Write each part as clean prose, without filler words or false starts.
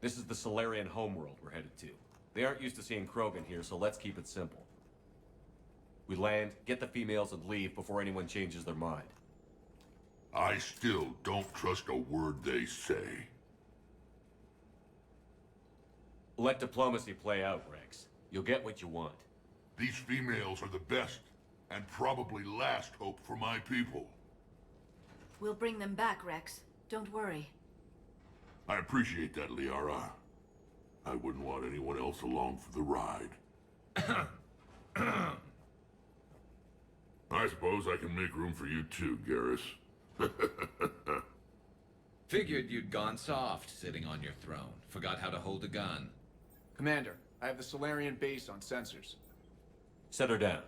This is the Solarian homeworld we're headed to. They aren't used to seeing Krogan here, so let's keep it simple. We land, get the females, and leave before anyone changes their mind. I still don't trust a word they say. Let diplomacy play out, Rex. You'll get what you want. These females are the best, and probably last hope for my people. We'll bring them back, Rex. Don't worry. I appreciate that, Liara. I wouldn't want anyone else along for the ride. I suppose I can make room for you too, Garrus. Figured you'd gone soft sitting on your throne. Forgot how to hold a gun. Commander, I have the Solarian base on sensors. Set her down.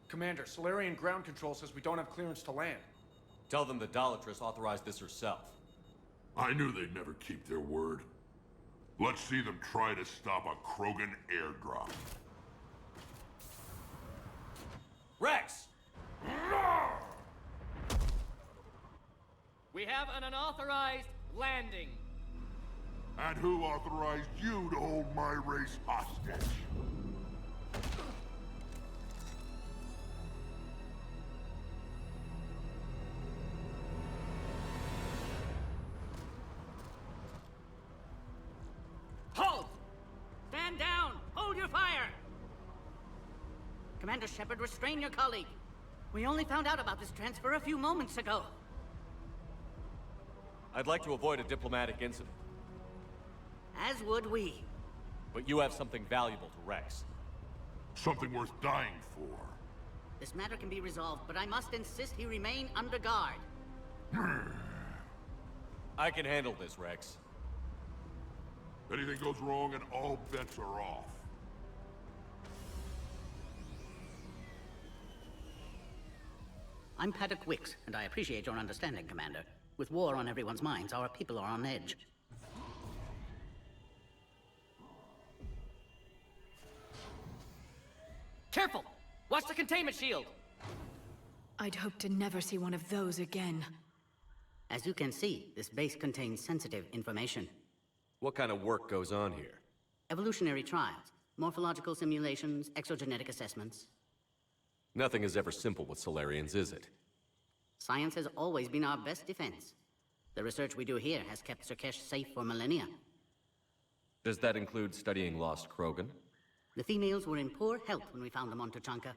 Commander, Solarian ground control says we don't have clearance to land. Tell them the Dolatress authorized this herself. I knew they'd never keep their word. Let's see them try to stop a Krogan airdrop. Rex! We have an unauthorized landing. And who authorized you to hold my race hostage? Halt! Stand down! Hold your fire! Commander Shepard, restrain your colleague. We only found out about this transfer a few moments ago. I'd like to avoid a diplomatic incident, As would we. but you have something valuable to Rex. Something worth dying for. This matter can be resolved, but I must insist he remain under guard. I can handle this, Rex. Anything goes wrong and all bets are off. I'm Paddock Wicks, and I appreciate your understanding, Commander. With war on everyone's minds, our people are on edge. Careful! Watch the containment shield! I'd hope to never see one of those again. As you can see, this base contains sensitive information. What kind of work goes on here? Evolutionary trials, morphological simulations, exogenetic assessments. Nothing is ever simple with Solarians, is it? Science has always been our best defense. The research we do here has kept SurKesh safe for millennia. Does that include studying lost Krogan? The females were in poor health when we found them on Tuchanka.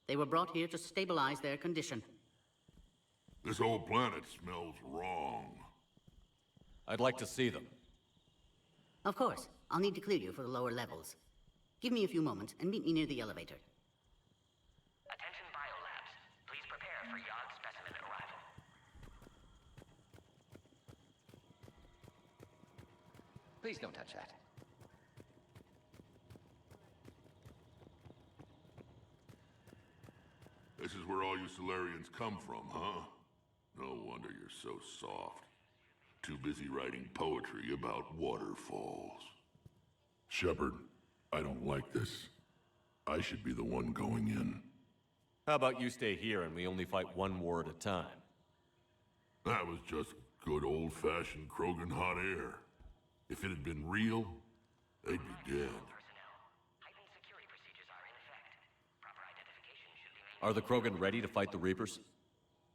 They were brought here to stabilize their condition. This whole planet smells wrong. I'd like to see them. Of course, I'll need to clear you for the lower levels. Give me a few moments and meet me near the elevator. Attention biolabs. Please prepare for Yod specimen arrival. Please don't touch that. This is where all you Solarians come from, huh? No wonder you're so soft. Too busy writing poetry about waterfalls. Shepard, I don't like this. I should be the one going in. How about you stay here and we only fight one war at a time? That was just good old-fashioned Krogan hot air. If it had been real, they'd be dead. Personnel. Heightened security procedures are in effect. Proper identification should be made. Are the Krogan ready to fight the Reapers?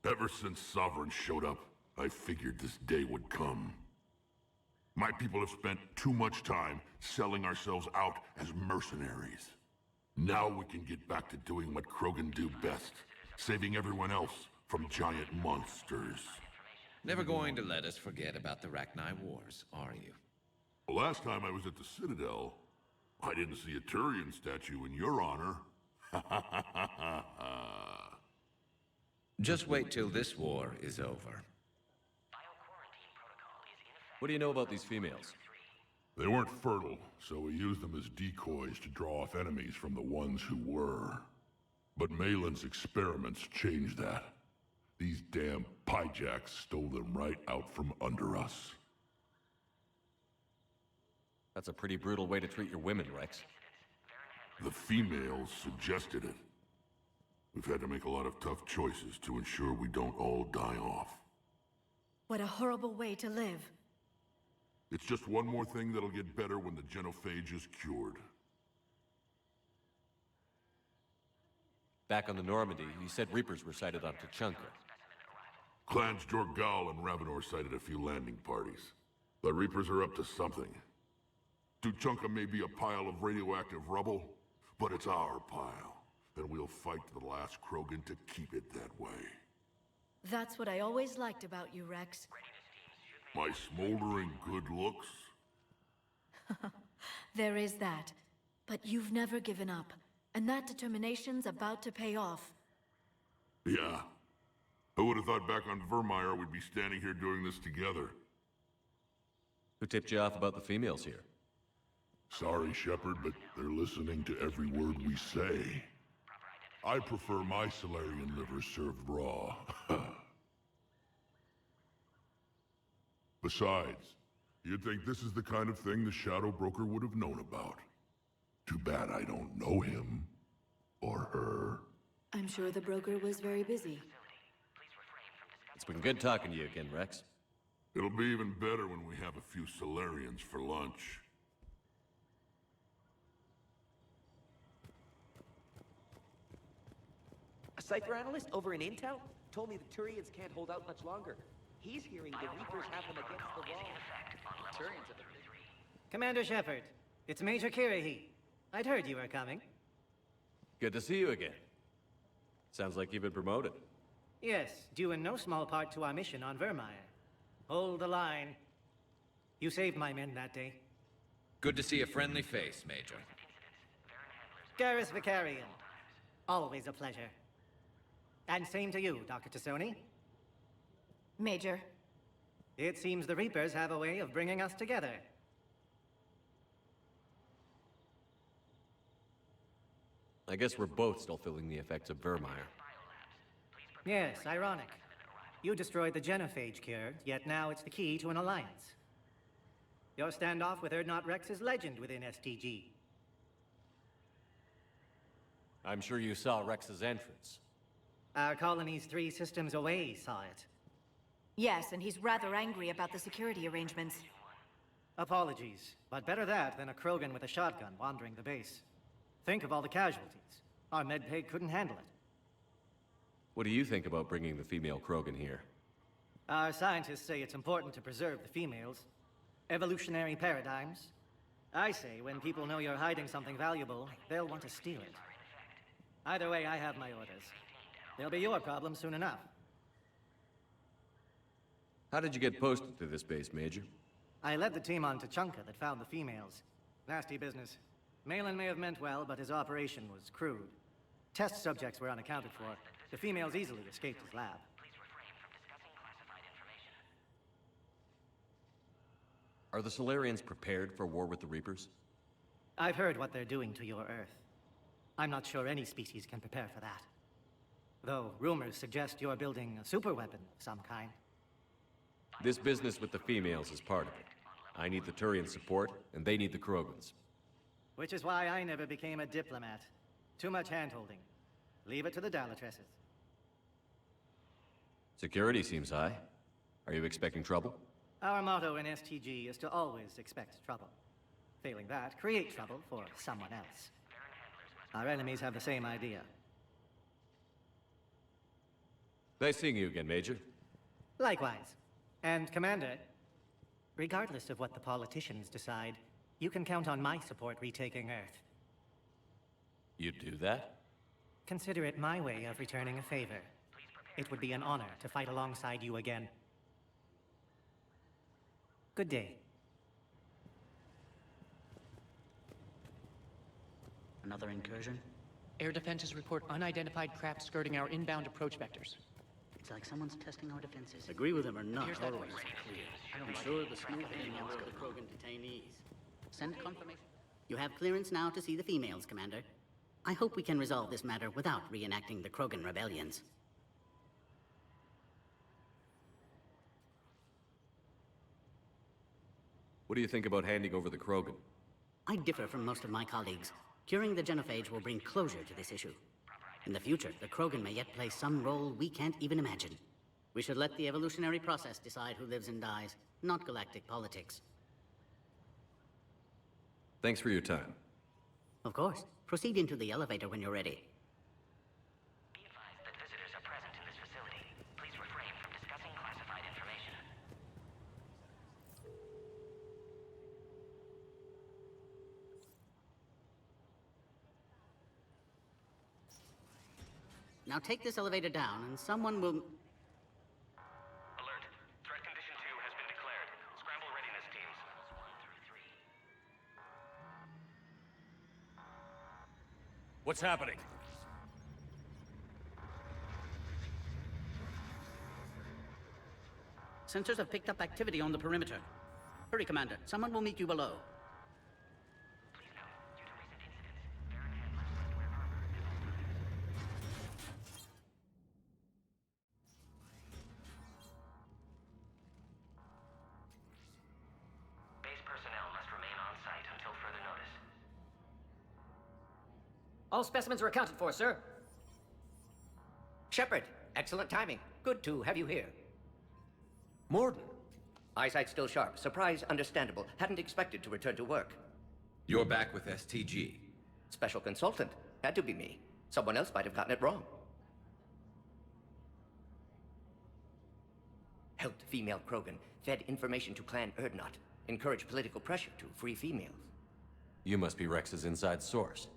Ever since Sovereign showed up, I figured this day would come. My people have spent too much time selling ourselves out as mercenaries. Now we can get back to doing what Krogan do best, saving everyone else from giant monsters. Never going to let us forget about the Rachni Wars, are you? The last time I was at the Citadel, I didn't see a Turian statue in your honor. Just wait till this war is over. Bioquarantine protocol is in effect. What do you know about these females? They weren't fertile, so we used them as decoys to draw off enemies from the ones who were. But Malin's experiments changed that. These damn Pyjaks stole them right out from under us. That's a pretty brutal way to treat your women, Rex. The females suggested it. We've had to make a lot of tough choices to ensure we don't all die off. What a horrible way to live. It's just one more thing that'll get better when the genophage is cured. Back on the Normandy, you said Reapers were sighted on Tuchanka. Clans Jorgal and Ravenor sighted a few landing parties. The Reapers are up to something. Tuchanka may be a pile of radioactive rubble, but it's our pile. And we'll fight to the last Krogan to keep it that way. That's what I always liked about you, Rex. My smoldering good looks? There is that. But you've never given up. And that determination's about to pay off. Yeah. I would have thought back on Vermeer we'd be standing here doing this together. Who tipped you off about the females here? Sorry, Shepard, but they're listening to every word we say. I prefer my Solarian liver served raw. Besides, you'd think this is the kind of thing the Shadow Broker would have known about. Too bad I don't know him. Or her. I'm sure the broker was very busy. It's been good talking to you again, Rex. It'll be even better when we have a few Solarians for lunch. A Cypher analyst over in Intel told me the Turians can't hold out much longer. He's hearing the Reapers have them against the wall. Commander Shepard, it's Major Kirahi. I'd heard you were coming. Good to see you again. Sounds like you've been promoted. Yes, due in no small part to our mission on Vermeer. Hold the line. You saved my men that day. Good to see a friendly face, Major. Garrus Vicarian. Always a pleasure. And same to you, Dr. Tassoni. Major. It seems the Reapers have a way of bringing us together. I guess we're both still feeling the effects of Vermeer. Yes, ironic. You destroyed the genophage cure, yet now it's the key to an alliance. Your standoff with Erdnot Rex is legend within STG. I'm sure you saw Rex's entrance. Our colony's 3 systems away saw it. Yes, and he's rather angry about the security arrangements. Apologies, but better that than a Krogan with a shotgun wandering the base. Think of all the casualties. Our medpay couldn't handle it. What do you think about bringing the female Krogan here? Our scientists say it's important to preserve the females. Evolutionary paradigms. I say when people know you're hiding something valuable, they'll want to steal it. Either way, I have my orders. They'll be your problem soon enough. How did you get posted to this base, Major? I led the team on Tuchanka that found the females. Nasty business. Malin may have meant well, but his operation was crude. Test subjects were unaccounted for. The females easily escaped his lab. Are the Solarians prepared for war with the Reapers? I've heard what they're doing to your Earth. I'm not sure any species can prepare for that. Though rumors suggest you're building a superweapon of some kind. This business with the females is part of it. I need the Turian support, and they need the Krogans. Which is why I never became a diplomat. Too much hand-holding. Leave it to the Dalatresses. Security seems high. Are you expecting trouble? Our motto in STG is to always expect trouble. Failing that, create trouble for someone else. Our enemies have the same idea. Nice seeing you again, Major. Likewise. And Commander, regardless of what the politicians decide, you can count on my support retaking Earth. You'd do that? Consider it my way of returning a favor. It would be an honor to fight alongside you again. Good day. Another incursion? Air defenses report unidentified craft skirting our inbound approach vectors. It's like someone's testing our defenses. Agree with them or not, Here's that always voice. clear. I'm sure the smooth females are the Krogan detainees. Send confirmation. You have clearance now to see the females, Commander. I hope we can resolve this matter without reenacting the Krogan rebellions. What do you think about handing over the Krogan? I differ from most of my colleagues. Curing the genophage will bring closure to this issue. In the future, the Krogan may yet play some role we can't even imagine. We should let the evolutionary process decide who lives and dies, not galactic politics. Thanks for your time. Of course. Proceed into the elevator when you're ready. Be advised that visitors are present in this facility. Please refrain from discussing classified information. Now take this elevator down and someone will... Alert. Threat condition 2 has been declared. Scramble readiness teams. 1 through 3. What's happening? Sensors have picked up activity on the perimeter. Hurry, Commander. Someone will meet you below. Please note, due to recent incidents, Farron must wear armor at all times. Base personnel must remain on site until further notice. All specimens are accounted for, sir. Shepard, excellent timing. Good to have you here. Morden. Eyesight still sharp. Surprise understandable. Hadn't expected to return to work. You're back with STG. Special consultant. Had to be me. Someone else might have gotten it wrong. Helped female Krogan. Fed information to Clan Urdnot. Encouraged political pressure to free females. You must be Rex's inside source.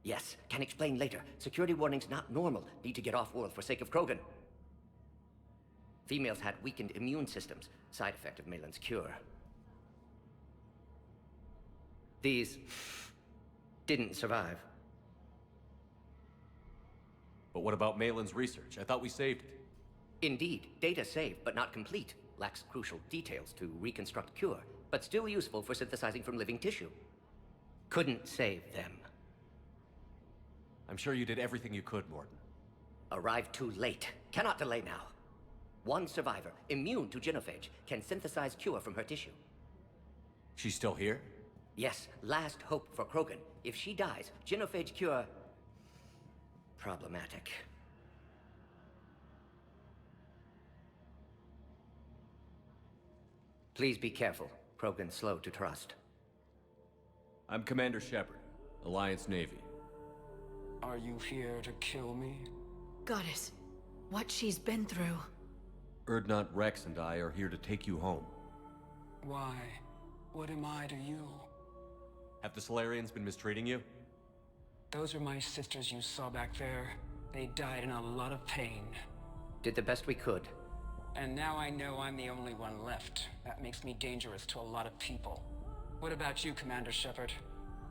Yes, can explain later. Security warnings not normal. Need to get off-world for sake of Krogan. Females had weakened immune systems. Side effect of Malin's cure. These didn't survive. But what about Malin's research? I thought we saved it. Indeed, data saved, but not complete. Lacks crucial details to reconstruct cure, but still useful for synthesizing from living tissue. Couldn't save them. I'm sure you did everything you could, Morden. Arrived too late. Cannot delay now. One survivor, immune to genophage, can synthesize cure from her tissue. She's still here? Yes, last hope for Krogan. If she dies, genophage cure... problematic. Please be careful. Krogan's slow to trust. I'm Commander Shepard, Alliance Navy. Are you here to kill me? Goddess, what she's been through. Urdnot, Rex, and I are here to take you home. Why? What am I to you? Have the Solarians been mistreating you? Those are my sisters you saw back there. They died in a lot of pain. Did the best we could. And now I know I'm the only one left. That makes me dangerous to a lot of people. What about you, Commander Shepard?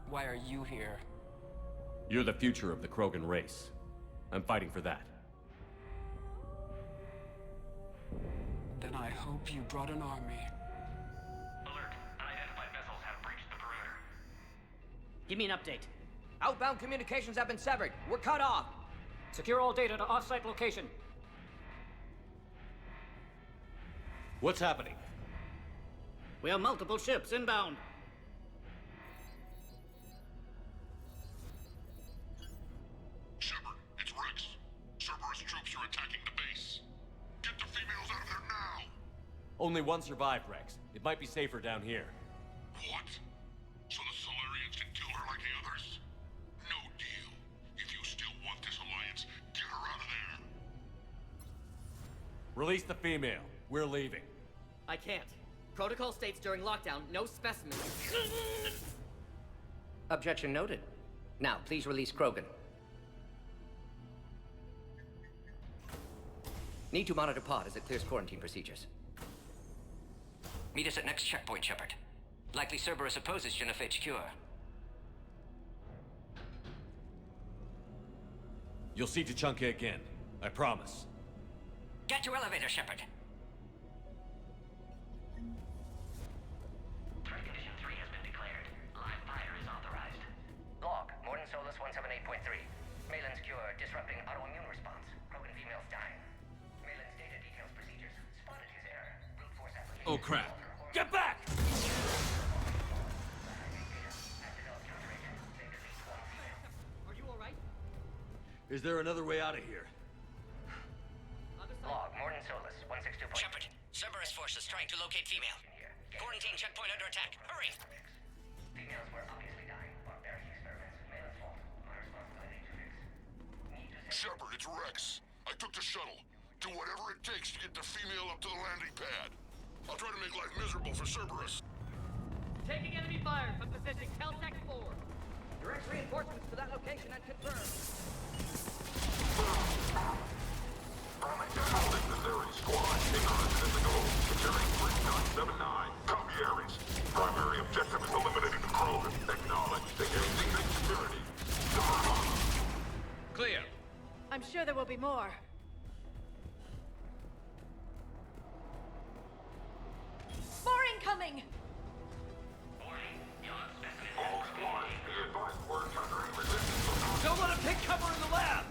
Why are you here? You're the future of the Krogan race. I'm fighting for that. Then I hope you brought an army. Alert. Unidentified vessels have breached the perimeter. Give me an update. Outbound communications have been severed. We're cut off. Secure all data to off-site location. What's happening? We have multiple ships inbound. Shepard, it's Rex. Cerberus troops are attacking the base. Get the females out of there now! Only one survived, Rex. It might be safer down here. What? So the Solarians can kill her like the others? No deal. If you still want this alliance, get her out of there. Release the female. We're leaving. I can't. Protocol states during lockdown, no specimens. Objection noted. Now, please release Krogan. Need to monitor pod as it clears quarantine procedures. Meet us at next checkpoint, Shepard. Likely Cerberus opposes genophage cure. You'll see Tachanka again. I promise. Get to elevator, Shepard. Threat condition 3 has been declared. Live fire is authorized. Log, Morden Solus 178.3. Malin's cure disrupting autoimmune response. Krogan females dying. Malin's data details procedures. Spotted his error. Brute force application. Oh crap! Get back! Has developed counteragent. They release one female. Is there another way out of here? Log, Morton Solus, 162. Shepard, Cerberus forces trying to locate female. Quarantine checkpoint under attack. Hurry! Females were obviously dying. Barbaric experiments. Male's fault. My responsibility to fix. Shepard, it's Rex. I took the shuttle. Do whatever it takes to get the female up to the landing pad. I'll try to make life miserable for Cerberus. Taking enemy fire from position Caltech 4. Direct reinforcements to that location and confirmed. Necessary squad. Ignorance in the goal. Securing 3979. Copy Ares. Primary objective is eliminating the Krogan. Acknowledge. Engaging security. Clear. I'm sure there will be more. More incoming! All squads, be advised we're encountering resistance. Don't let him take cover in the lab!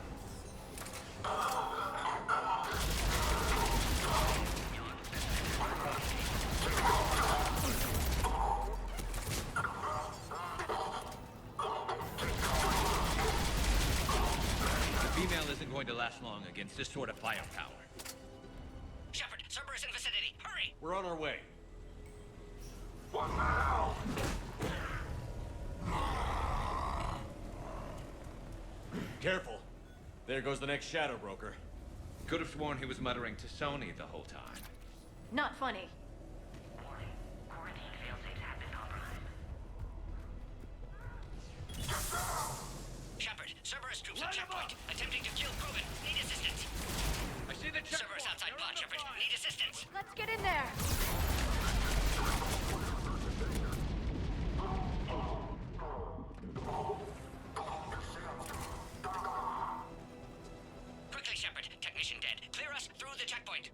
The female isn't going to last long against this sort of firepower. Shepard, Cerberus in vicinity. Hurry! We're on our way. What the hell? Careful. There goes the next shadow broker. Could have sworn he was muttering to Sony the whole time. Not funny. Warning. Quarantine failsafes have been compromised. Shepard, Cerberus troops at checkpoint. Attempting to kill Krogan. Need assistance. I see the checkpoint. Cerberus outside pod, Shepard. Need assistance. Let's get in there! Quickly, Shepard. Technician dead. Clear us through the checkpoint.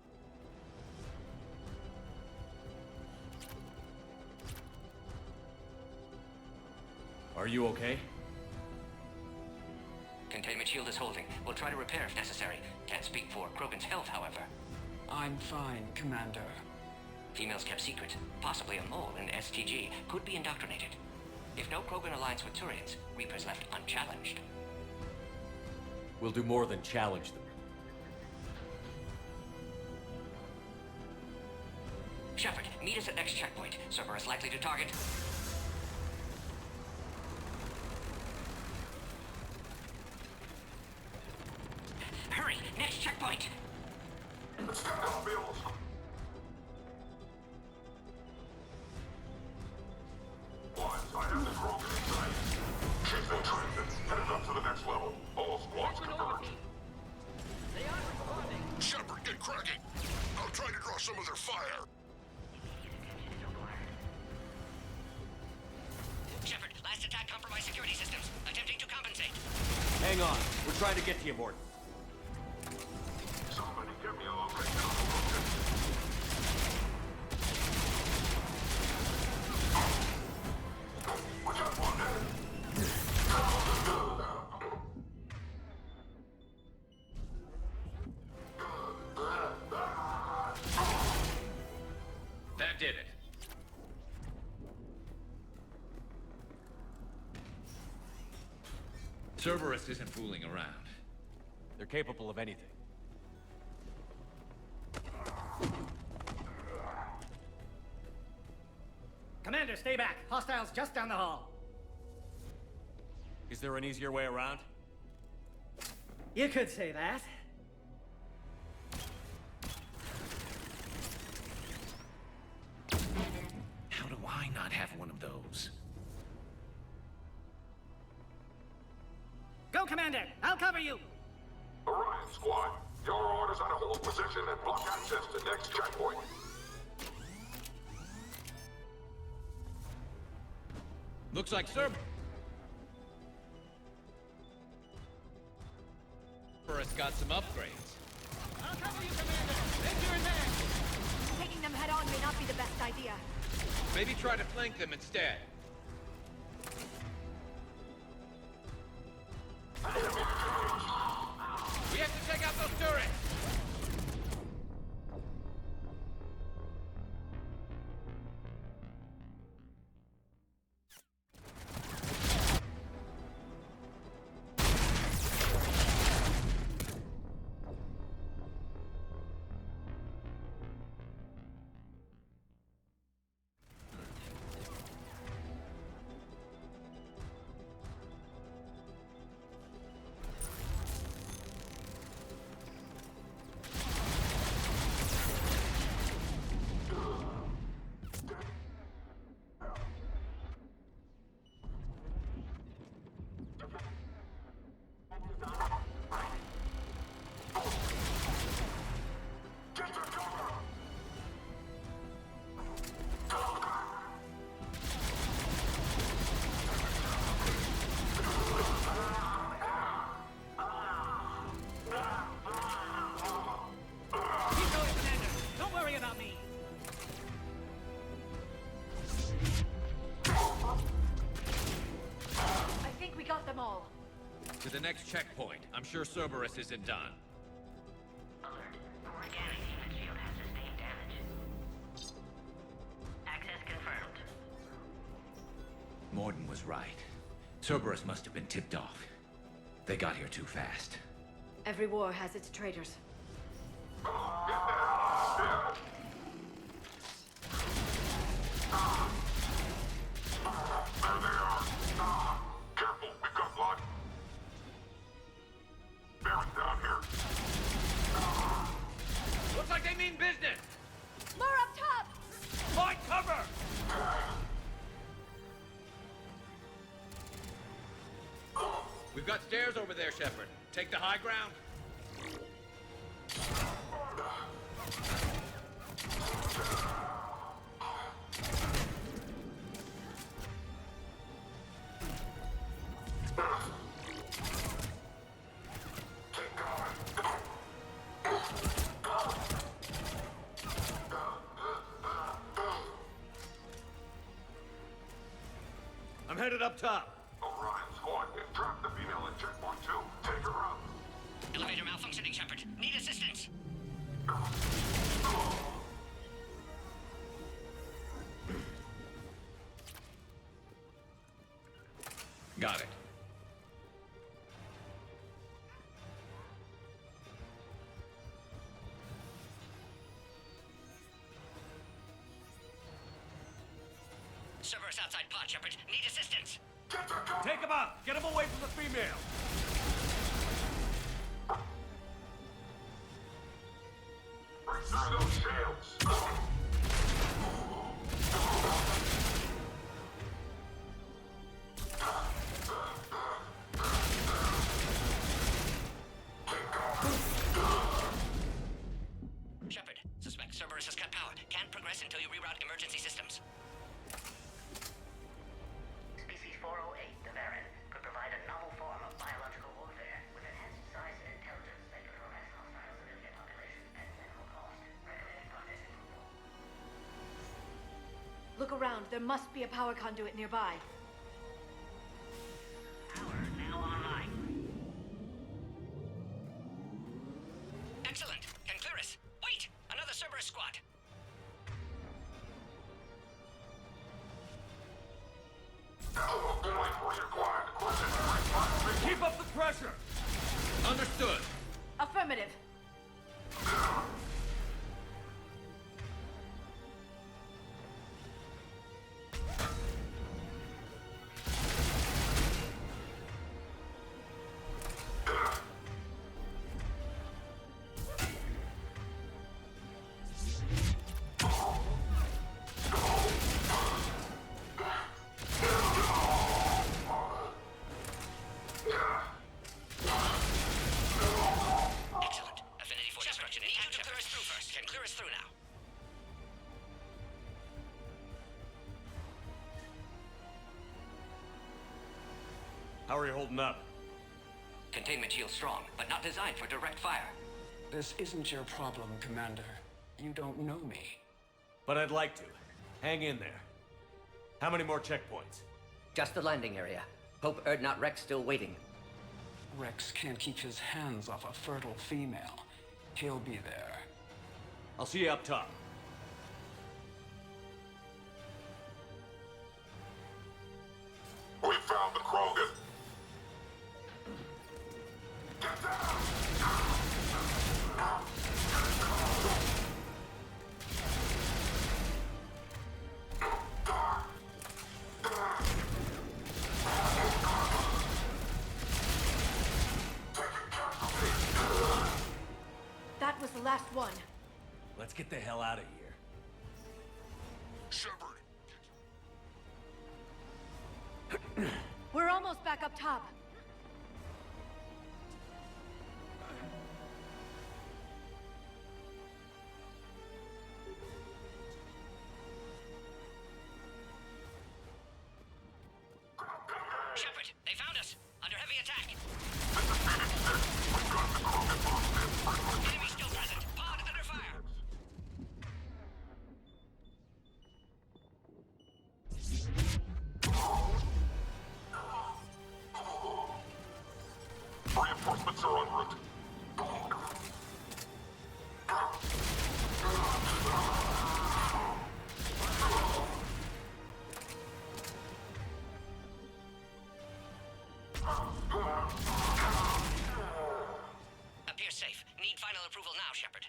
Are you okay? Containment shield is holding. We'll try to repair if necessary. Can't speak for Krogan's health, however. I'm fine, Commander. Females kept secret. Possibly a mole in STG. Could be indoctrinated. If no Krogan aligns with Turians, Reapers left unchallenged. We'll do more than challenge them. Shepard, meet us at next checkpoint. Cerberus likely to target. Hurry! Next checkpoint! I have the Krogan in sight. Ships in transit. Headed up to the next level. All squads confirmed. Shepard, get cracking. I'll try to draw some of their fire. Shepard, last attack compromised security systems. Attempting to compensate. Hang on. We're trying to get to you, Morton. Somebody give me a location. We got one there. That did it. Cerberus isn't fooling around. They're capable of anything. Commander, stay back. Hostiles just down the hall. Is there an easier way around? You could say that. How do I not have one of those? Go, Commander! I'll cover you! Orion Squad, your orders are to hold position and block access to next checkpoint. Looks like Cerberus got some upgrades. I'll cover you, Commander! Danger in there! Taking them head on may not be the best idea. Maybe try to flank them instead. We have to take out those turrets! To the next checkpoint. I'm sure Cerberus isn't done. Alert. Organic human shield has sustained damage. Access confirmed. Morden was right. Cerberus must have been tipped off. They got here too fast. Every war has its traitors. Careful, we've got blood. Baron's down here. Looks like they mean business. More up top! Find cover! We've got stairs over there, Shepard. Take the high ground. I'm headed up top. Orion squad, trap the female at checkpoint 2. Take her out. Elevator malfunctioning, Shepard. Need assistance. Got it. Cerberus outside pod, Shepard. Need assistance. Take him out! Get him away from the female! Break through those shields. Shepard, suspect Cerberus has cut power. Can't progress until you reroute emergency systems. Species 408, the Varan, could provide a novel form of biological warfare with enhanced size and intelligence that could harass hostile civilian populations at minimal cost. Recommended process approval. Look around. There must be a power conduit nearby. Power now online. Excellent. Can clear us. Wait! Another Cerberus squad. Keep up the pressure! Understood. Affirmative. Excellent. Affinity for destruction. Need you to clear us through first. Can clear us through now. How are you holding up? Containment shield strong, but not designed for direct fire. This isn't your problem, Commander. You don't know me. But I'd like to. Hang in there. How many more checkpoints? Just the landing area. Hope Erdnot Rex still waiting. Rex can't keep his hands off a fertile female. He'll be there. I'll see you up top. We found the Krogan. Get down! That was the last one. Let's get the hell out of here. Shepard! We're almost back up top. Shepard, they found us. Under heavy attack. Enemy still present. Pod under fire. Appears safe. Need final approval now, Shepard.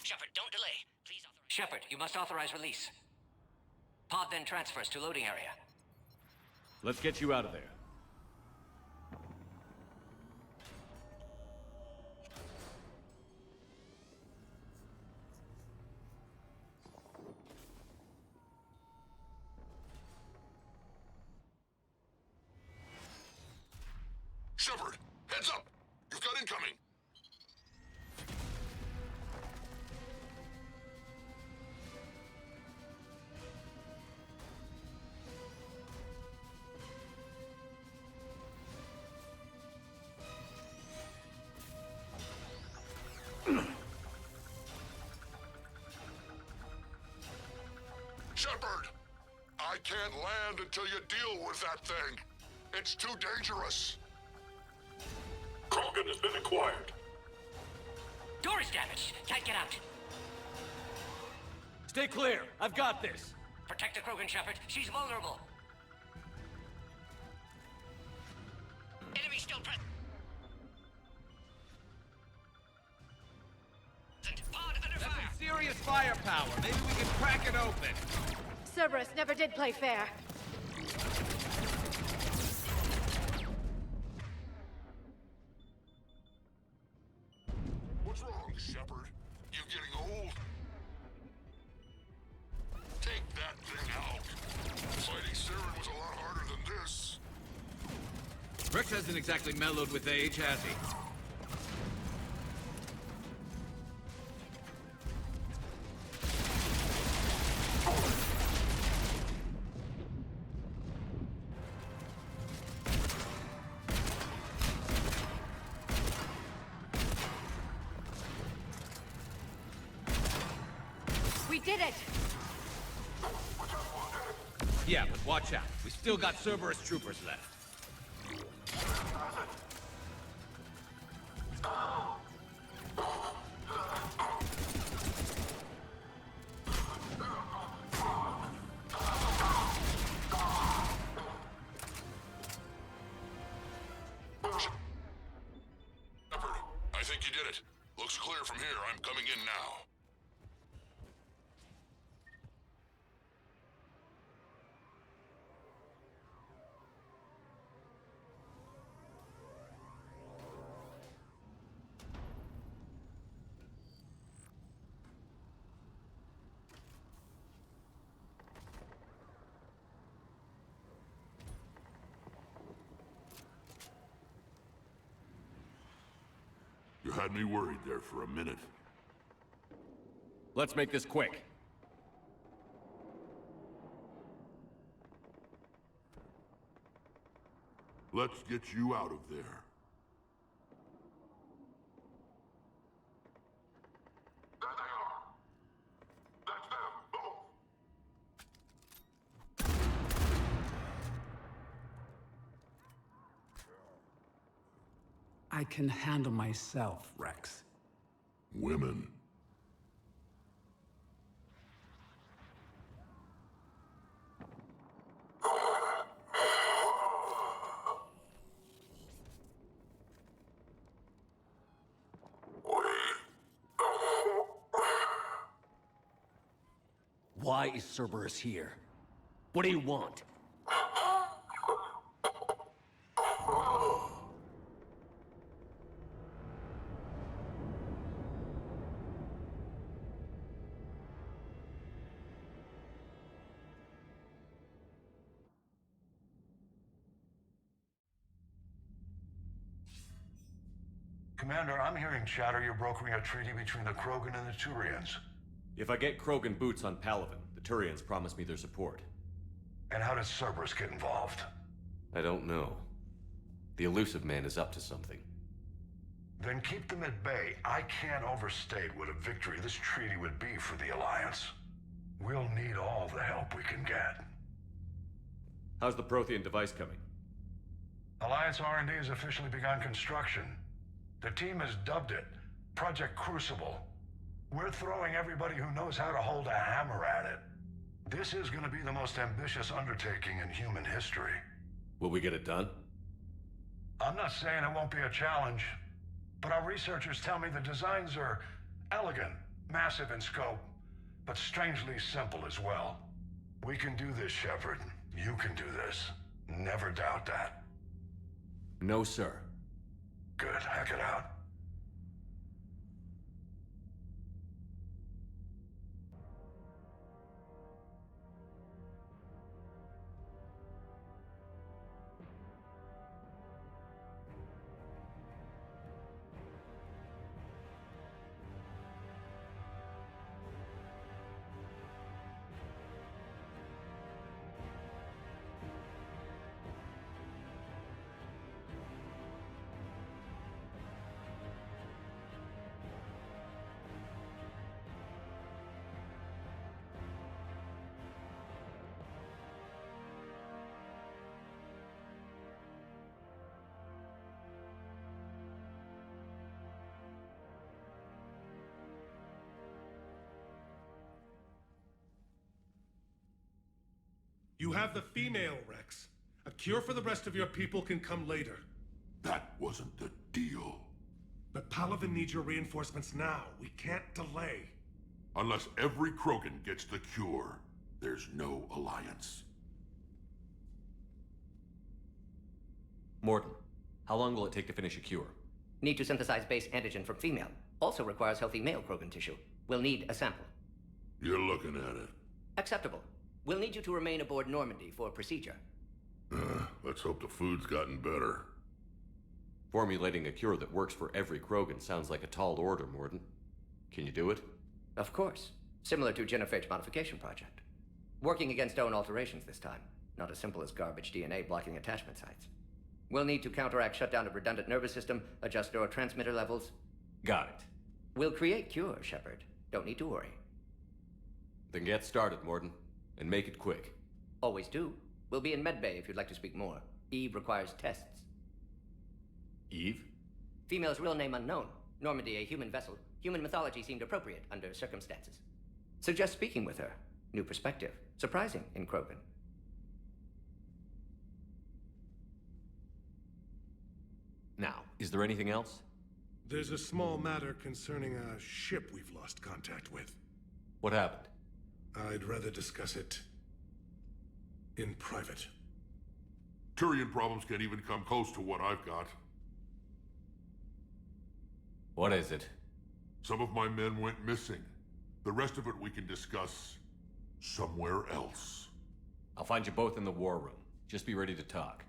Shepard, don't delay. Please authorize... Shepard, you must authorize release. Pod then transfers to loading area. Let's get you out of there. Shepard, heads up! You've got incoming! Shepard! I can't land until you deal with that thing. It's too dangerous. Krogan has been acquired. Door is damaged. Can't get out. Stay clear. I've got this. Protect the Krogan, Shepard. She's vulnerable. Enemy still present. Pod under fire. That's some serious firepower. Maybe we can crack it open. Cerberus never did play fair. What's wrong, Shepard? You getting old? Take that thing out. Fighting Saren was a lot harder than this. Rex hasn't exactly mellowed with age, has he? We did it! Yeah, but watch out. We still got Cerberus troopers left. Shepard, I think you did it. Looks clear from here. I'm coming in now. You had me worried there for a minute. Let's make this quick. Let's get you out of there. There they are. That's them, both. I can handle myself, Rex. Women. Why is Cerberus here? What do you want? Commander, I'm hearing chatter you're brokering a treaty between the Krogan and the Turians. If I get Krogan boots on Palaven, the Turians promise me their support. And how does Cerberus get involved? I don't know. The elusive man is up to something. Then keep them at bay. I can't overstate what a victory this treaty would be for the Alliance. We'll need all the help we can get. How's the Prothean device coming? Alliance R&D has officially begun construction. The team has dubbed it Project Crucible. We're throwing everybody who knows how to hold a hammer at it. This is going to be the most ambitious undertaking in human history. Will we get it done? I'm not saying it won't be a challenge, but our researchers tell me the designs are elegant, massive in scope, but strangely simple as well. We can do this, Shepard. You can do this. Never doubt that. No, sir. Good. Hack it out. You have the female, Rex. A cure for the rest of your people can come later. That wasn't the deal. But Palaven needs your reinforcements now. We can't delay. Unless every Krogan gets the cure, there's no alliance. Morton, how long will it take to finish a cure? Need to synthesize base antigen from female. Also requires healthy male Krogan tissue. We'll need a sample. You're looking at it. Acceptable. We'll need you to remain aboard Normandy for procedure. Let's hope the food's gotten better. Formulating a cure that works for every Krogan sounds like a tall order, Morton. Can you do it? Of course. Similar to genophage modification project. Working against own alterations this time. Not as simple as garbage DNA blocking attachment sites. We'll need to counteract shutdown of redundant nervous system, adjust neurotransmitter levels. Got it. We'll create cure, Shepard. Don't need to worry. Then get started, Morton. And make it quick. Always do. We'll be in medbay if you'd like to speak more. Eve requires tests. Eve? Female's real name unknown. Normandy, a human vessel. Human mythology seemed appropriate under circumstances. Suggest speaking with her. New perspective. Surprising in Krogan. Now, is there anything else? There's a small matter concerning a ship we've lost contact with. What happened? I'd rather discuss it in private. Turian problems can't even come close to what I've got. What is it? Some of my men went missing. The rest of it we can discuss somewhere else. I'll find you both in the war room. Just be ready to talk.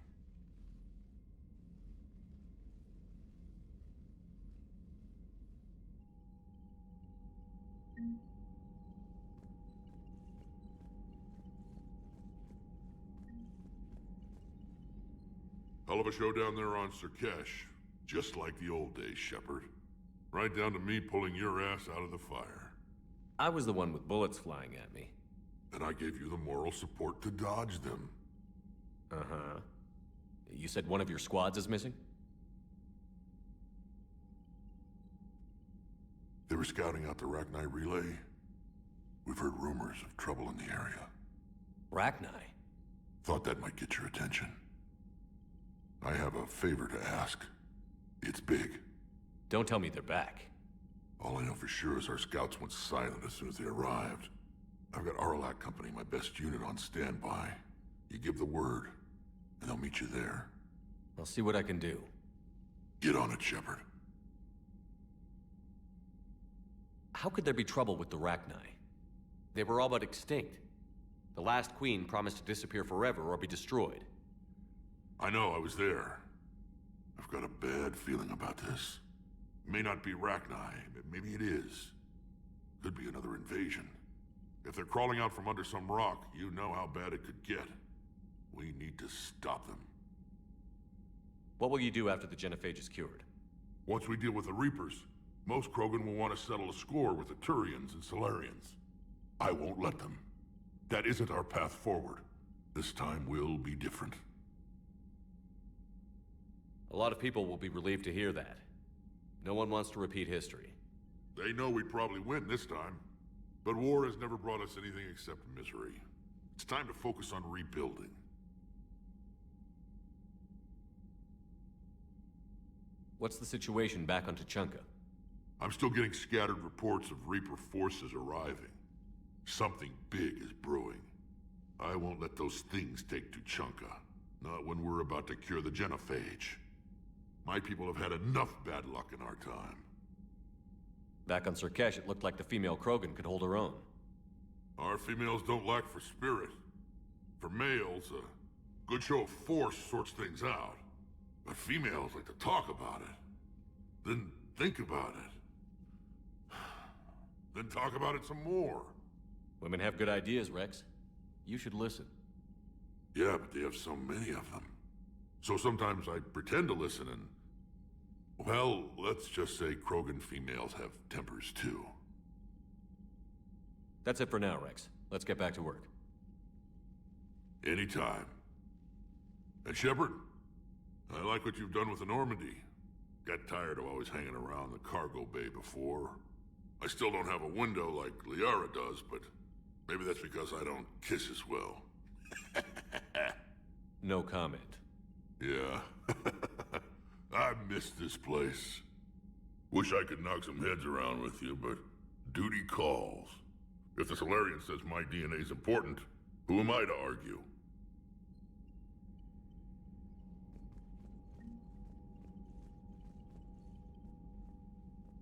Hell of a show down there on Sur'Kesh. Just like the old days, Shepard. Right down to me pulling your ass out of the fire. I was the one with bullets flying at me. And I gave you the moral support to dodge them. Uh-huh. You said one of your squads is missing? They were scouting out the Rachni relay. We've heard rumors of trouble in the area. Rachni? Thought that might get your attention. I have a favor to ask. It's big. Don't tell me they're back. All I know for sure is our scouts went silent as soon as they arrived. I've got Aralac Company, my best unit, on standby. You give the word, and they'll meet you there. I'll see what I can do. Get on it, Shepard. How could there be trouble with the Rachni? They were all but extinct. The last queen promised to disappear forever or be destroyed. I know, I was there. I've got a bad feeling about this. It may not be Rachni, but maybe it is. Could be another invasion. If they're crawling out from under some rock, you know how bad it could get. We need to stop them. What will you do after the genophage is cured? Once we deal with the Reapers, most Krogan will want to settle a score with the Turians and Solarians. I won't let them. That isn't our path forward. This time will be different. A lot of people will be relieved to hear that. No one wants to repeat history. They know we'd probably win this time. But war has never brought us anything except misery. It's time to focus on rebuilding. What's the situation back on Tuchanka? I'm still getting scattered reports of Reaper forces arriving. Something big is brewing. I won't let those things take Tuchanka. Not when we're about to cure the genophage. My people have had enough bad luck in our time. Back on SurKesh, it looked like the female Krogan could hold her own. Our females don't lack for spirit. For males, a good show of force sorts things out. But females like to talk about it. Then think about it. Then talk about it some more. Women have good ideas, Rex. You should listen. Yeah, but they have so many of them. So sometimes I pretend to listen and... Well, let's just say Krogan females have tempers too. That's it for now, Rex. Let's get back to work. Anytime. And Shepard, I like what you've done with the Normandy. Got tired of always hanging around the cargo bay before. I still don't have a window like Liara does, but maybe that's because I don't kiss as well. No comment. Yeah. I miss this place. Wish I could knock some heads around with you, but duty calls. If the Solarian says my DNA's important, who am I to argue?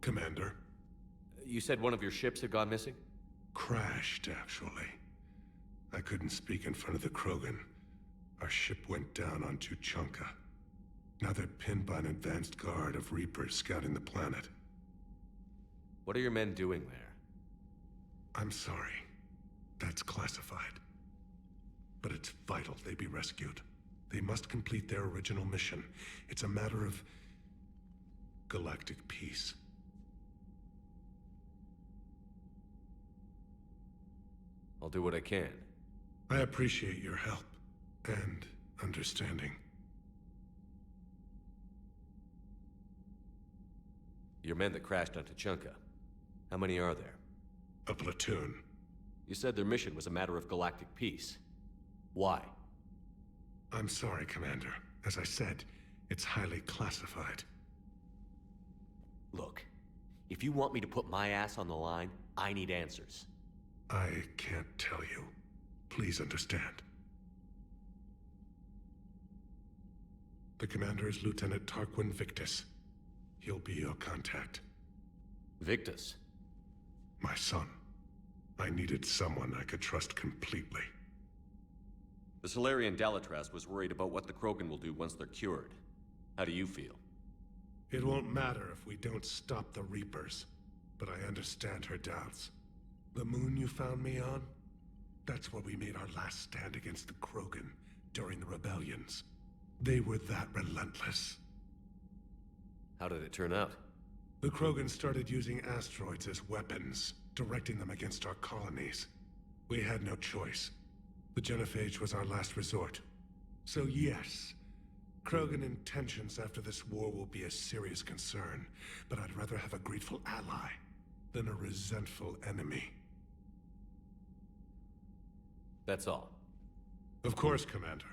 Commander. You said one of your ships had gone missing? Crashed, actually. I couldn't speak in front of the Krogan. Our ship went down on Tuchanka. Now they're pinned by an advanced guard of Reapers scouting the planet. What are your men doing there? I'm sorry. That's classified. But it's vital they be rescued. They must complete their original mission. It's a matter of galactic peace. I'll do what I can. I appreciate your help and understanding. Your men that crashed on Tuchanka. How many are there? A platoon. You said their mission was a matter of galactic peace. Why? I'm sorry, Commander. As I said, it's highly classified. Look, if you want me to put my ass on the line, I need answers. I can't tell you. Please understand. The commander is Lieutenant Tarquin Victus. He'll be your contact. Victus? My son. I needed someone I could trust completely. The Solarian Dalatras was worried about what the Krogan will do once they're cured. How do you feel? It won't matter if we don't stop the Reapers, but I understand her doubts. The moon you found me on? That's where we made our last stand against the Krogan during the rebellions. They were that relentless. How did it turn out? The Krogan started using asteroids as weapons, directing them against our colonies. We had no choice. The genophage was our last resort. So yes, Krogan intentions after this war will be a serious concern, but I'd rather have a grateful ally than a resentful enemy. That's all. Of course, Commander.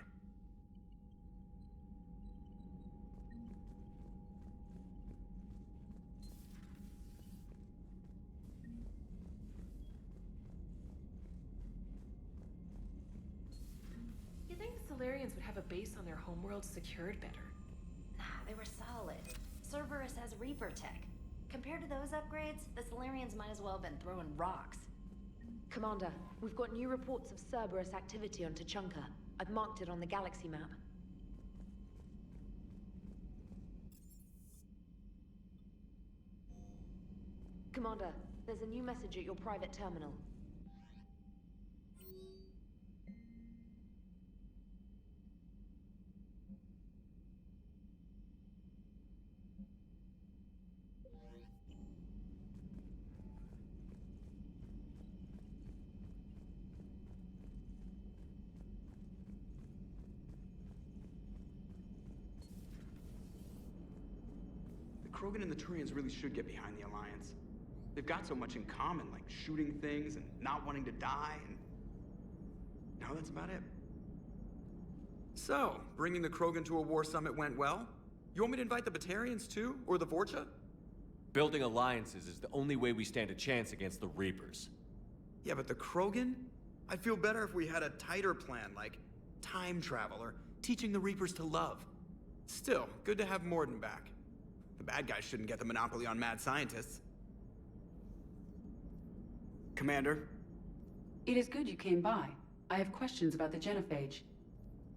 You'd think the Solarians would have a base on their homeworld secured better. Nah, they were solid. Cerberus has Reaper tech. Compared to those upgrades, the Solarians might as well have been throwing rocks. Commander, we've got new reports of Cerberus activity on Tuchanka. I've marked it on the galaxy map. Commander, there's a new message at your private terminal. The Krogan and the Turians really should get behind the Alliance. They've got so much in common, like shooting things and not wanting to die, and... no, that's about it. So, bringing the Krogan to a war summit went well? You want me to invite the Batarians too? Or the Vorcha? Building alliances is the only way we stand a chance against the Reapers. Yeah, but the Krogan? I'd feel better if we had a tighter plan, like time travel or teaching the Reapers to love. Still, good to have Morden back. The bad guys shouldn't get the monopoly on mad scientists. Commander? It is good you came by. I have questions about the genophage.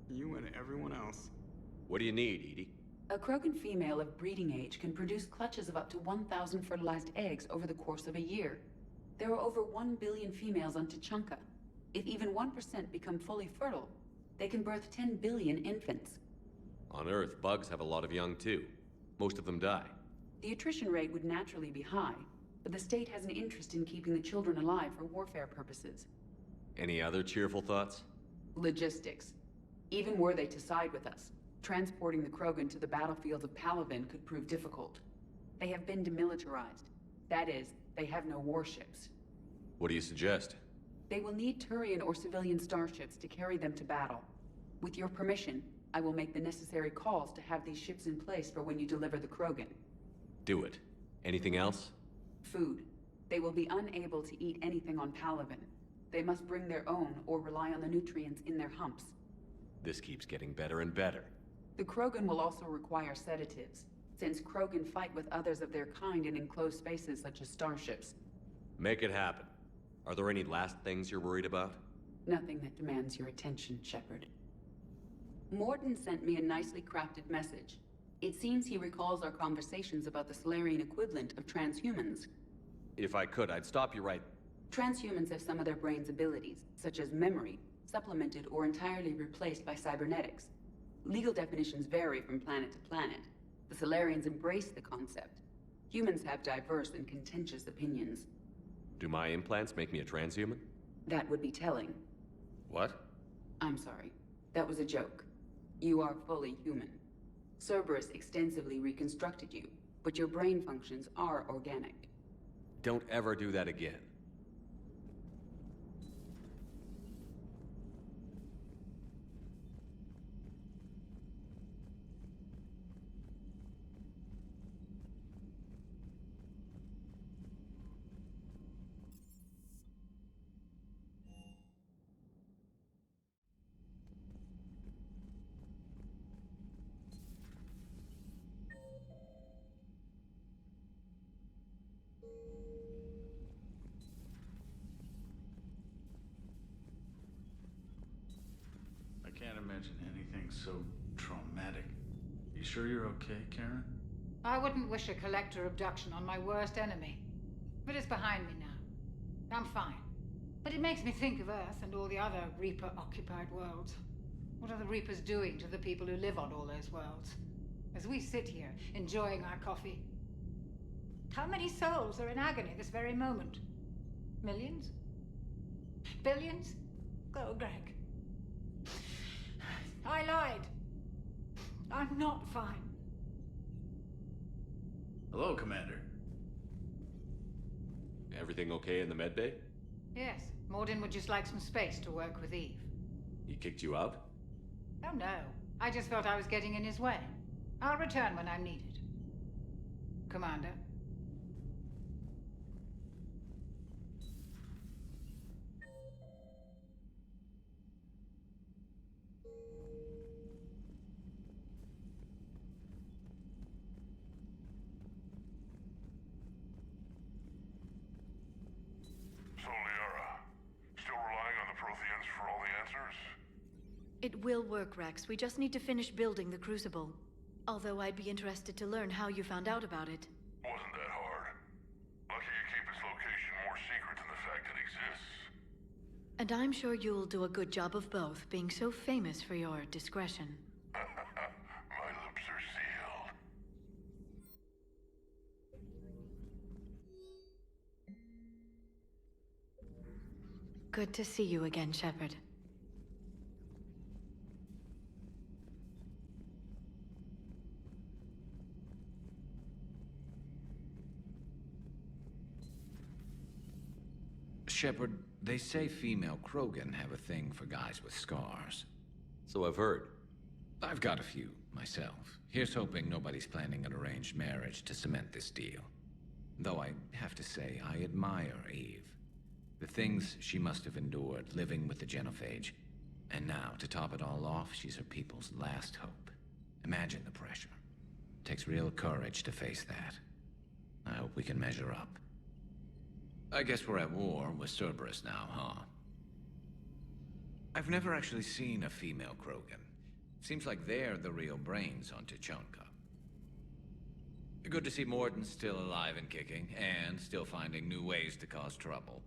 You and everyone else. What do you need, Edie? A Krogan female of breeding age can produce clutches of up to 1,000 fertilized eggs over the course of a year. There are over 1 billion females on Tuchanka. If even 1% become fully fertile, they can birth 10 billion infants. On Earth, bugs have a lot of young too. Most of them die. The attrition rate would naturally be high, but the state has an interest in keeping the children alive for warfare purposes. Any other cheerful thoughts? Logistics. Even were they to side with us, transporting the Krogan to the battlefields of Palaven could prove difficult. They have been demilitarized. That is, they have no warships. What do you suggest? They will need Turian or civilian starships to carry them to battle. With your permission, I will make the necessary calls to have these ships in place for when you deliver the Krogan. Do it. Anything else? Food. They will be unable to eat anything on Palaven. They must bring their own or rely on the nutrients in their humps. This keeps getting better and better. The Krogan will also require sedatives, since Krogan fight with others of their kind in enclosed spaces such as starships. Make it happen. Are there any last things you're worried about? Nothing that demands your attention, Shepard. Morden sent me a nicely crafted message. It seems he recalls our conversations about the Solarian equivalent of transhumans. If I could, I'd stop you right... Transhumans have some of their brain's abilities, such as memory, supplemented or entirely replaced by cybernetics. Legal definitions vary from planet to planet. The Solarians embrace the concept. Humans have diverse and contentious opinions. Do my implants make me a transhuman? That would be telling. What? I'm sorry. That was a joke. You are fully human. Cerberus extensively reconstructed you, but your brain functions are organic. Don't ever do that again. I can't imagine anything so traumatic. You sure you're okay, Karen? I wouldn't wish a collector abduction on my worst enemy. But it's behind me now. I'm fine. But it makes me think of Earth and all the other Reaper-occupied worlds. What are the Reapers doing to the people who live on all those worlds? As we sit here, enjoying our coffee. How many souls are in agony this very moment? Millions? Billions? Go, Greg. I lied. I'm not fine. Hello, Commander. Everything okay in the medbay? Yes, Morden would just like some space to work with Eve. He kicked you out? Oh no, I just felt I was getting in his way. I'll return when I'm needed. Commander. It will work, Rex. We just need to finish building the Crucible. Although I'd be interested to learn how you found out about it. Wasn't that hard. Lucky you keep its location more secret than the fact it exists. And I'm sure you'll do a good job of both, being so famous for your discretion. My lips are sealed. Good to see you again, Shepard. Shepard, they say female Krogan have a thing for guys with scars. So I've heard. I've got a few, myself. Here's hoping nobody's planning an arranged marriage to cement this deal. Though I have to say, I admire Eve. The things she must have endured living with the genophage. And now, to top it all off, she's her people's last hope. Imagine the pressure. Takes real courage to face that. I hope we can measure up. I guess we're at war with Cerberus now, huh? I've never actually seen a female Krogan. Seems like they're the real brains on Tuchanka. Good to see Morden's still alive and kicking, and still finding new ways to cause trouble.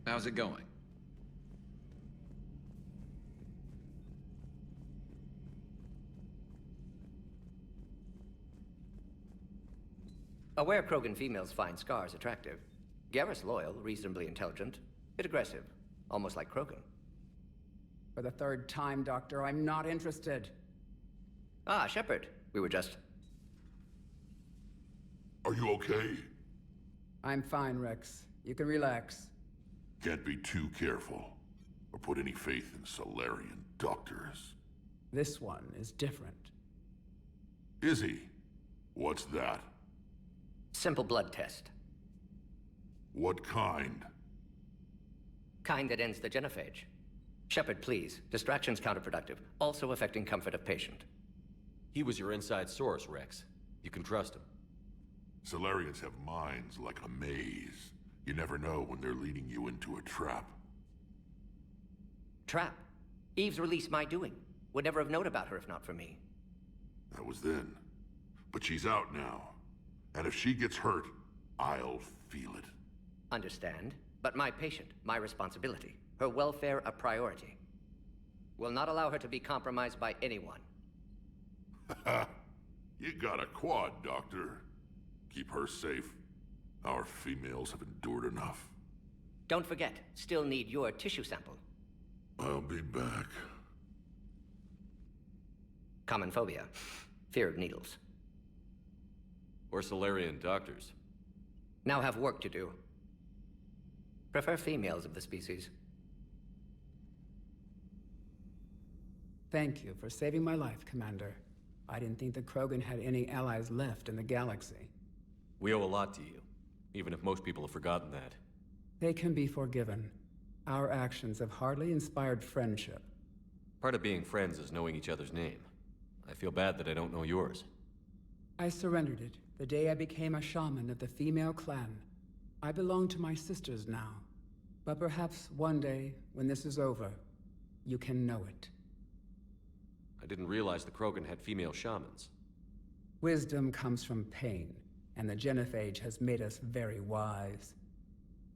How's it going? Aware Krogan females find scars attractive. Garrus loyal, reasonably intelligent, bit aggressive, almost like Krogan. For the third time, Doctor, I'm not interested. Ah, Shepard. We were just... Are you okay? I'm fine, Rex. You can relax. Can't be too careful, or put any faith in Solarian doctors. This one is different. Is he? What's that? Simple blood test. What kind? Kind that ends the genophage. Shepard, please. Distraction's counterproductive, also affecting comfort of patient. He was your inside source, Rex. You can trust him. Solarians have minds like a maze. You never know when they're leading you into a trap. Trap? Eve's release my doing. Would never have known about her if not for me. That was then. But she's out now. And if she gets hurt, I'll feel it. Understand. But my patient, my responsibility. Her welfare a priority. Will not allow her to be compromised by anyone. You got a quad, Doctor. Keep her safe. Our females have endured enough. Don't forget, still need your tissue sample. I'll be back. Common phobia. Fear of needles. Or Solarian doctors. Now have work to do. Prefer females of the species. Thank you for saving my life, Commander. I didn't think the Krogan had any allies left in the galaxy. We owe a lot to you, even if most people have forgotten that. They can be forgiven. Our actions have hardly inspired friendship. Part of being friends is knowing each other's name. I feel bad that I don't know yours. I surrendered it the day I became a shaman of the female clan. I belong to my sisters now. But perhaps one day, when this is over, you can know it. I didn't realize the Krogan had female shamans. Wisdom comes from pain, and the genophage has made us very wise.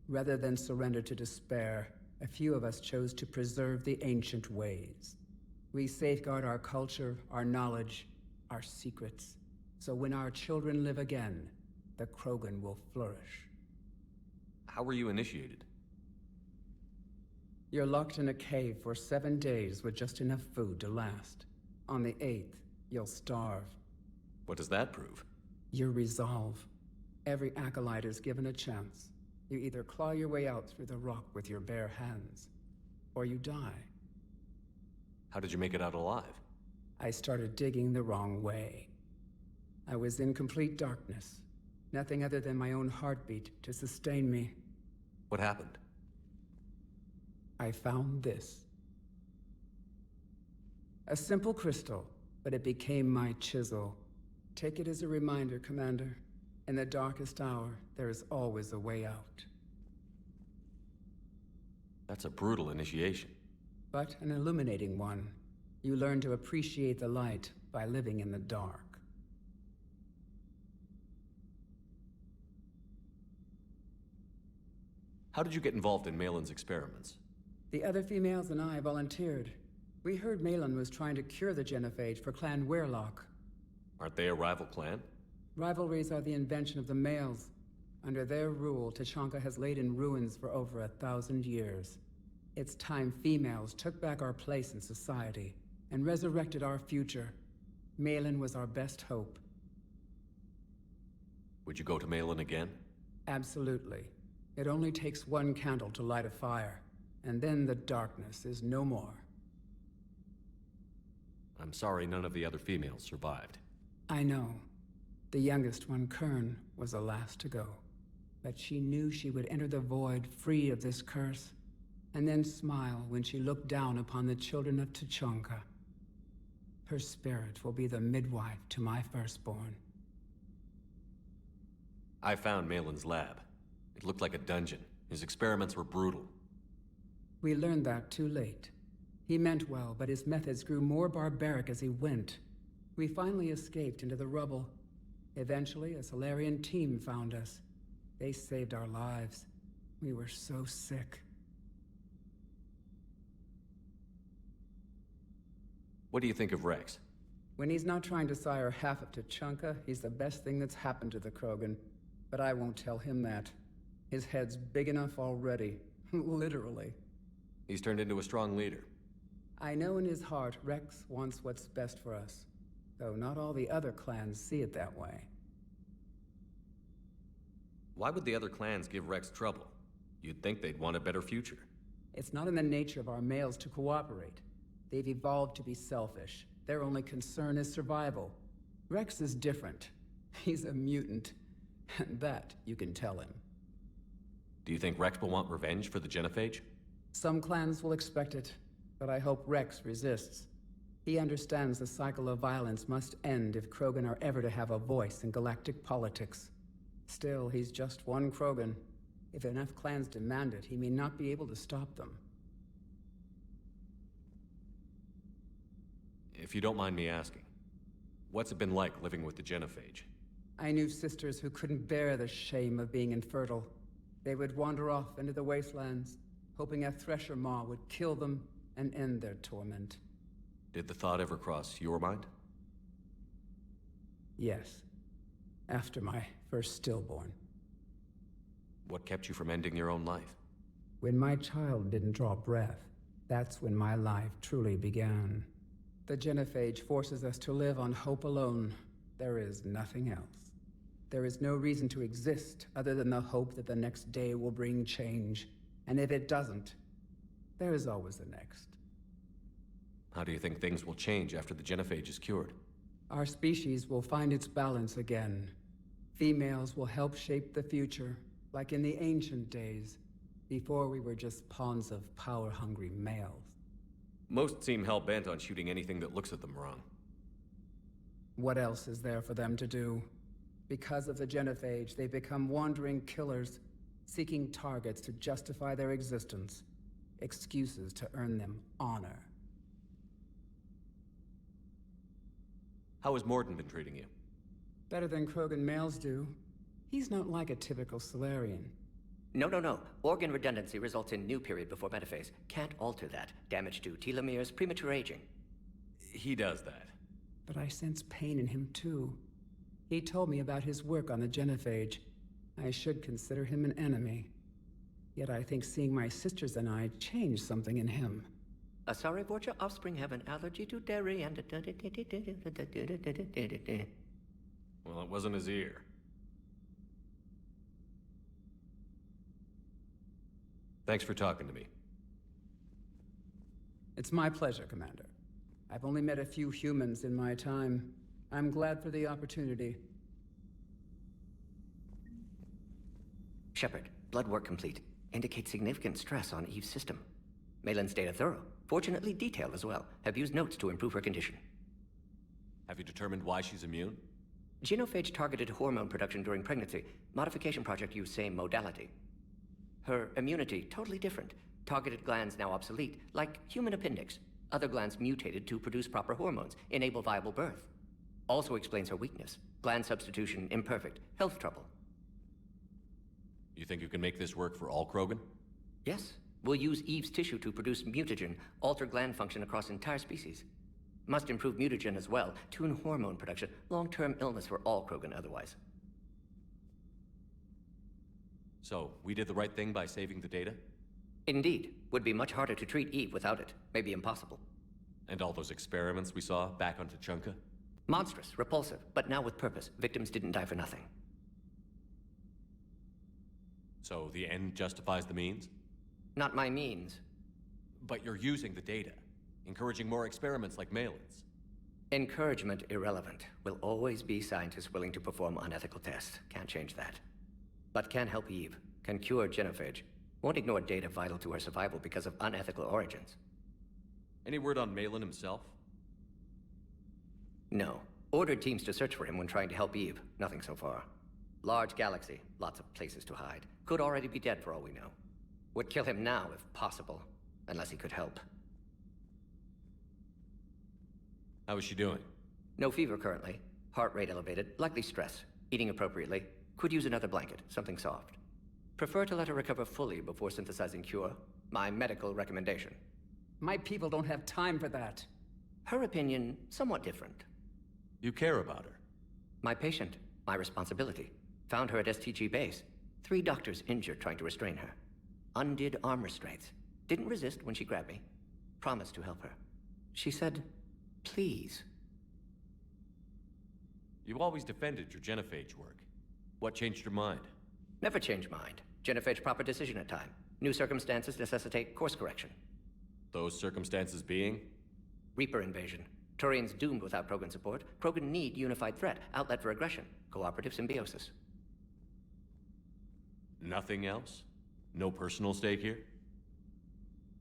Rather than surrender to despair, a few of us chose to preserve the ancient ways. We safeguard our culture, our knowledge, our secrets, so when our children live again, the Krogan will flourish. How were you initiated? You're locked in a cave for 7 days with just enough food to last. On the 8th, you'll starve. What does that prove? Your resolve. Every acolyte is given a chance. You either claw your way out through the rock with your bare hands, or you die. How did you make it out alive? I started digging the wrong way. I was in complete darkness. Nothing other than my own heartbeat to sustain me. What happened? I found this. A simple crystal, but it became my chisel. Take it as a reminder, Commander. In the darkest hour, there is always a way out. That's a brutal initiation. But an illuminating one. You learn to appreciate the light by living in the dark. How did you get involved in Malin's experiments? The other females and I volunteered. We heard Malin was trying to cure the genophage for Clan Weirlock. Aren't they a rival clan? Rivalries are the invention of the males. Under their rule, Tuchanka has laid in ruins for over 1,000 years. It's time females took back our place in society and resurrected our future. Malin was our best hope. Would you go to Malin again? Absolutely. It only takes one candle to light a fire, and then the darkness is no more. I'm sorry none of the other females survived. I know. The youngest one, Kern, was the last to go. But she knew she would enter the void free of this curse, and then smile when she looked down upon the children of Tuchanka. Her spirit will be the midwife to my firstborn. I found Malin's lab. It looked like a dungeon. His experiments were brutal. We learned that too late. He meant well, but his methods grew more barbaric as he went. We finally escaped into the rubble. Eventually, a Solarian team found us. They saved our lives. We were so sick. What do you think of Rex? When he's not trying to sire half of Tuchanka, he's the best thing that's happened to the Krogan. But I won't tell him that. His head's big enough already. Literally. He's turned into a strong leader. I know in his heart Rex wants what's best for us. Though not all the other clans see it that way. Why would the other clans give Rex trouble? You'd think they'd want a better future. It's not in the nature of our males to cooperate. They've evolved to be selfish. Their only concern is survival. Rex is different. He's a mutant. And that you can tell him. Do you think Rex will want revenge for the genophage? Some clans will expect it, but I hope Rex resists. He understands the cycle of violence must end if Krogan are ever to have a voice in galactic politics. Still, he's just one Krogan. If enough clans demand it, he may not be able to stop them. If you don't mind me asking, what's it been like living with the genophage? I knew sisters who couldn't bear the shame of being infertile. They would wander off into the wastelands, hoping a thresher maw would kill them and end their torment. Did the thought ever cross your mind? Yes. After my first stillborn. What kept you from ending your own life? When my child didn't draw breath, that's when my life truly began. The genophage forces us to live on hope alone. There is nothing else. There is no reason to exist other than the hope that the next day will bring change. And if it doesn't, there is always the next. How do you think things will change after the genophage is cured? Our species will find its balance again. Females will help shape the future, like in the ancient days, before we were just pawns of power-hungry males. Most seem hell-bent on shooting anything that looks at them wrong. What else is there for them to do? Because of the genophage, they become wandering killers, seeking targets to justify their existence, excuses to earn them honor. How has Morden been treating you? Better than Krogan males do. He's not like a typical Solarian. No. Organ redundancy results in new period before metaphase. Can't alter that. Damage to telomeres, premature aging. He does that. But I sense pain in him too. He told me about his work on the genophage. I should consider him an enemy. Yet I think seeing my sisters and I changed something in him. Sorry, Vorcha, offspring have an allergy to dairy and... Well, it wasn't his ear. Thanks for talking to me. It's my pleasure, Commander. I've only met a few humans in my time. I'm glad for the opportunity. Shepard, blood work complete. Indicates significant stress on Eve's system. Malin's data thorough. Fortunately detailed as well. Have used notes to improve her condition. Have you determined why she's immune? Genophage targeted hormone production during pregnancy. Modification project used same modality. Her immunity, totally different. Targeted glands now obsolete, like human appendix. Other glands mutated to produce proper hormones, enable viable birth. Also explains her weakness. Gland substitution imperfect. Health trouble. You think you can make this work for all Krogan? Yes. We'll use Eve's tissue to produce mutagen, alter gland function across entire species. Must improve mutagen as well, tune hormone production. Long-term illness for all Krogan otherwise. So, we did the right thing by saving the data? Indeed. Would be much harder to treat Eve without it. Maybe impossible. And all those experiments we saw back on Tuchanka? Monstrous, repulsive, but now with purpose. Victims didn't die for nothing. So the end justifies the means? Not my means. But you're using the data, encouraging more experiments like Malin's. Encouragement irrelevant. Will always be scientists willing to perform unethical tests. Can't change that. But can help Eve. Can cure genophage. Won't ignore data vital to her survival because of unethical origins. Any word on Malin himself? No. Ordered teams to search for him when trying to help Eve. Nothing so far. Large galaxy. Lots of places to hide. Could already be dead for all we know. Would kill him now if possible. Unless he could help. How is she doing? No fever currently. Heart rate elevated. Likely stress. Eating appropriately. Could use another blanket. Something soft. Prefer to let her recover fully before synthesizing cure. My medical recommendation. My people don't have time for that. Her opinion, somewhat different. You care about her? My patient. My responsibility. Found her at STG Base. 3 doctors injured trying to restrain her. Undid arm restraints. Didn't resist when she grabbed me. Promised to help her. She said, please. You always defended your genophage work. What changed your mind? Never change mind. Genophage proper decision at time. New circumstances necessitate course correction. Those circumstances being? Reaper invasion. Turians doomed without Krogan support. Krogan need unified threat, outlet for aggression, cooperative symbiosis. Nothing else? No personal stake here?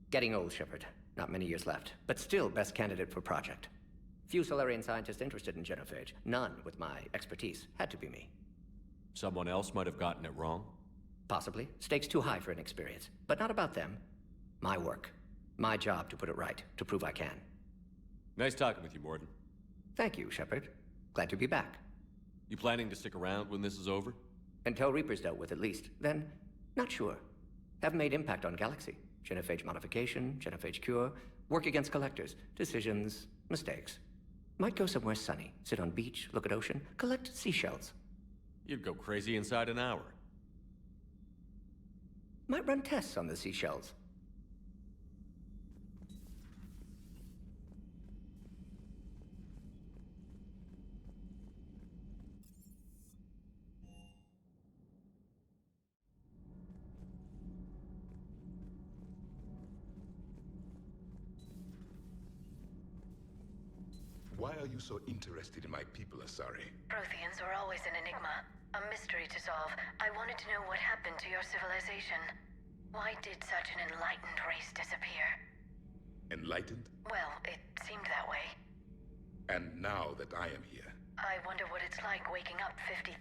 Getting old, Shepard. Not many years left, but still best candidate for project. Few Solarian scientists interested in genophage. None with my expertise. Had to be me. Someone else might have gotten it wrong? Possibly. Stakes too high for inexperience. But not about them. My work. My job to put it right, to prove I can. Nice talking with you, Morden. Thank you, Shepard. Glad to be back. You planning to stick around when this is over? Until Reaper's dealt with, at least. Then, not sure. Haven't made impact on Galaxy. Genophage modification, genophage cure, work against collectors, decisions, mistakes. Might go somewhere sunny, sit on beach, look at ocean, collect seashells. You'd go crazy inside an hour. Might run tests on the seashells. Why are you so interested in my people, Asari? Protheans are always an enigma, a mystery to solve. I wanted to know what happened to your civilization. Why did such an enlightened race disappear? Enlightened? Well, it seemed that way. And now that I am here, I wonder what it's like waking up 50,000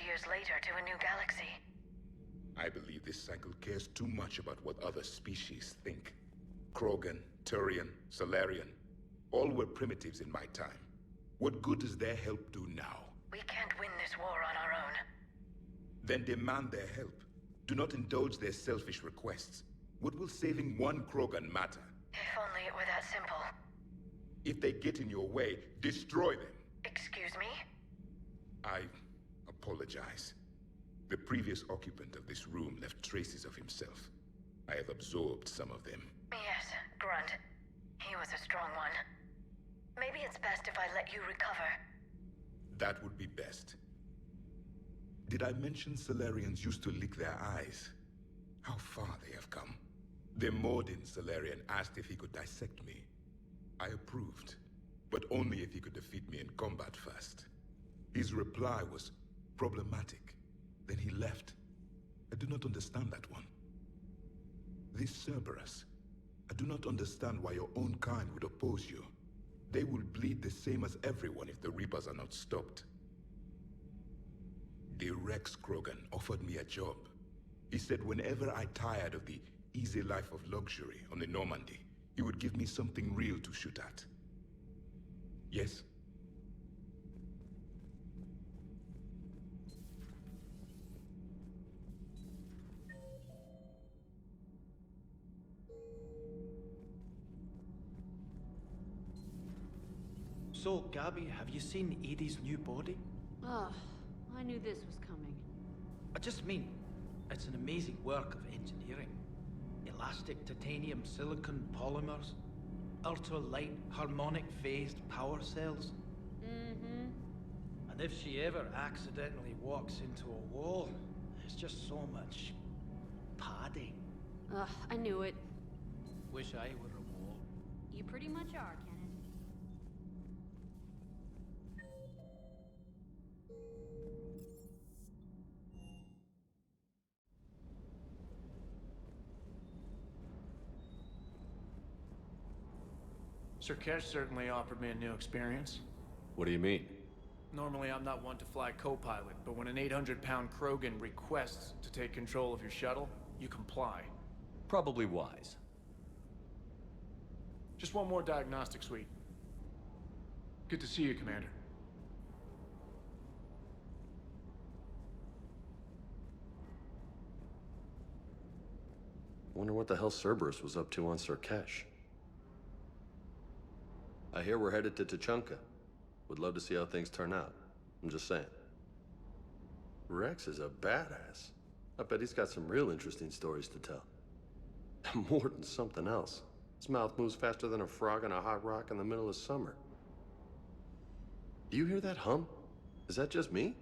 years later to a new galaxy. I believe this cycle cares too much about what other species think. Krogan, Turian, Solarian, all were primitives in my time. What good does their help do now? We can't win this war on our own. Then demand their help. Do not indulge their selfish requests. What will saving one Krogan matter? If only it were that simple. If they get in your way, destroy them. Excuse me? I apologize. The previous occupant of this room left traces of himself. I have absorbed some of them. Yes, Grunt. He was a strong one. Maybe it's best if I let you recover. That would be best. Did I mention Solarians used to lick their eyes? How far they have come. The Morden Solarian asked if he could dissect me. I approved, but only if he could defeat me in combat first. His reply was problematic. Then he left. I do not understand that one. This Cerberus, I do not understand why your own kind would oppose you. They will bleed the same as everyone if the Reapers are not stopped. The Rex Krogan offered me a job. He said whenever I tired of the easy life of luxury on the Normandy, he would give me something real to shoot at. Yes? So, Gabby, have you seen Edie's new body? Ah, I knew this was coming. I just mean, it's an amazing work of engineering. Elastic titanium silicon polymers, ultra-light harmonic phased power cells. Mm-hmm. And if she ever accidentally walks into a wall, there's just so much padding. Ugh, I knew it. Wish I were a wall. You pretty much are, Kenneth. SurKesh certainly offered me a new experience. What do you mean? Normally, I'm not one to fly co-pilot, but when an 800-pound Krogan requests to take control of your shuttle, you comply. Probably wise. Just one more diagnostic suite. Good to see you, Commander. Wonder what the hell Cerberus was up to on SurKesh. I hear we're headed to Tuchanka. Would love to see how things turn out. I'm just saying. Rex is a badass. I bet he's got some real interesting stories to tell. Morton's something else. His mouth moves faster than a frog on a hot rock in the middle of summer. Do you hear that hum? Is that just me?